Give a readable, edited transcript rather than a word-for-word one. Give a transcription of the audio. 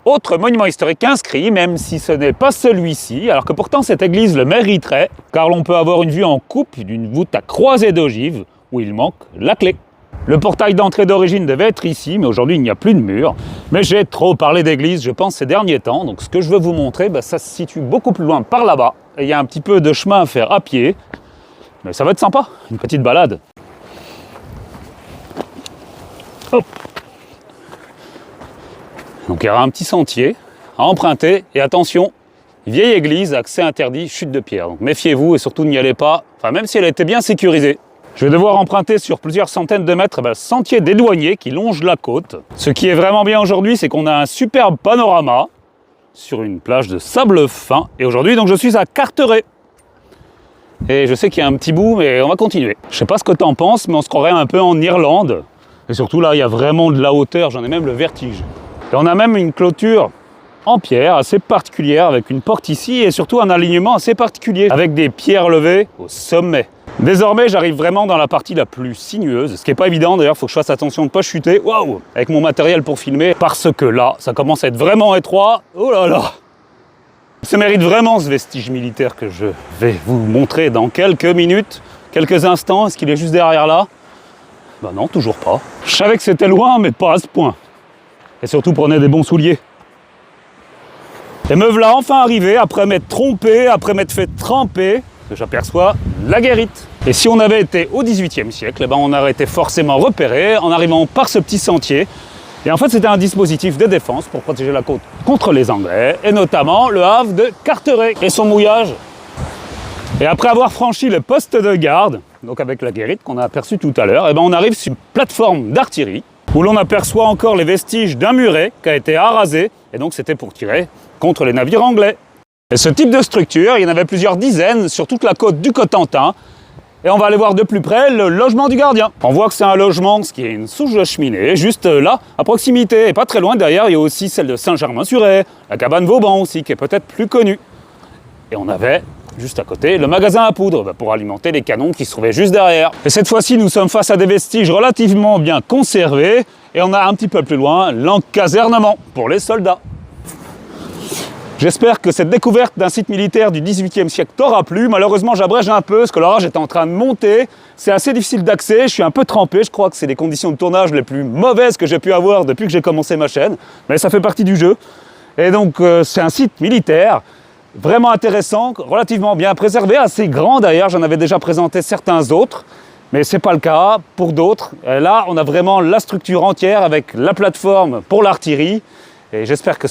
autre monument historique inscrit, même si ce n'est pas celui-ci, alors que pourtant cette église le mériterait, car l'on peut avoir une vue en coupe d'une voûte à croisée d'ogives, où il manque la clé. Le portail d'entrée d'origine devait être ici, mais aujourd'hui il n'y a plus de mur. Mais j'ai trop parlé d'église, je pense, ces derniers temps, donc ce que je veux vous montrer, ça se situe beaucoup plus loin par là-bas, et il y a un petit peu de chemin à faire à pied, mais ça va être sympa, une petite balade. Hop. Donc il y aura un petit sentier à emprunter, et attention, vieille église, accès interdit, chute de pierre. Donc méfiez-vous et surtout n'y allez pas, enfin même si elle était bien sécurisée. Je vais devoir emprunter sur plusieurs centaines de mètres le sentier des douaniers qui longe la côte. Ce qui est vraiment bien aujourd'hui, c'est qu'on a un superbe panorama sur une plage de sable fin. Et aujourd'hui, donc je suis à Carteret. Et je sais qu'il y a un petit bout, mais on va continuer. Je sais pas ce que tu en penses, mais on se croirait un peu en Irlande. Et surtout là, il y a vraiment de la hauteur, j'en ai même le vertige. Et on a même une clôture en pierre assez particulière avec une porte ici et surtout un alignement assez particulier avec des pierres levées au sommet. Désormais, j'arrive vraiment dans la partie la plus sinueuse, ce qui n'est pas évident d'ailleurs, il faut que je fasse attention de ne pas chuter, waouh, avec mon matériel pour filmer, parce que là, ça commence à être vraiment étroit, oh là là. Ça mérite vraiment ce vestige militaire que je vais vous montrer dans quelques minutes, quelques instants. Est-ce qu'il est juste derrière là? Ben non, toujours pas. Je savais que c'était loin, mais pas à ce point. Et surtout, prenez des bons souliers. Et me voilà enfin arrivé, après m'être trompé, après m'être fait tremper, que j'aperçois la guérite. Et si on avait été au XVIIIe siècle, on aurait été forcément repéré en arrivant par ce petit sentier. Et en fait, c'était un dispositif de défense pour protéger la côte contre les Anglais, et notamment le havre de Carteret et son mouillage. Et après avoir franchi le poste de garde, donc avec la guérite qu'on a aperçue tout à l'heure, on arrive sur une plateforme d'artillerie où l'on aperçoit encore les vestiges d'un muret qui a été arasé, et donc c'était pour tirer contre les navires anglais. Et ce type de structure, il y en avait plusieurs dizaines sur toute la côte du Cotentin. Et on va aller voir de plus près le logement du gardien. On voit que c'est un logement, ce qui est une souche de cheminée, juste là, à proximité. Et pas très loin derrière, il y a aussi celle de Saint-Germain-sur-Aie, la cabane Vauban aussi, qui est peut-être plus connue. Et on avait, juste à côté, le magasin à poudre, pour alimenter les canons qui se trouvaient juste derrière. Et cette fois-ci, nous sommes face à des vestiges relativement bien conservés. Et on a un petit peu plus loin l'encasernement pour les soldats. J'espère que cette découverte d'un site militaire du XVIIIe siècle t'aura plu. Malheureusement, j'abrège un peu, parce que l'orage était en train de monter. C'est assez difficile d'accès, je suis un peu trempé. Je crois que c'est les conditions de tournage les plus mauvaises que j'ai pu avoir depuis que j'ai commencé ma chaîne. Mais ça fait partie du jeu. Et donc, c'est un site militaire vraiment intéressant, relativement bien préservé, assez grand d'ailleurs. J'en avais déjà présenté certains autres, mais ce n'est pas le cas pour d'autres. Là, on a vraiment la structure entière avec la plateforme pour l'artillerie. Et j'espère que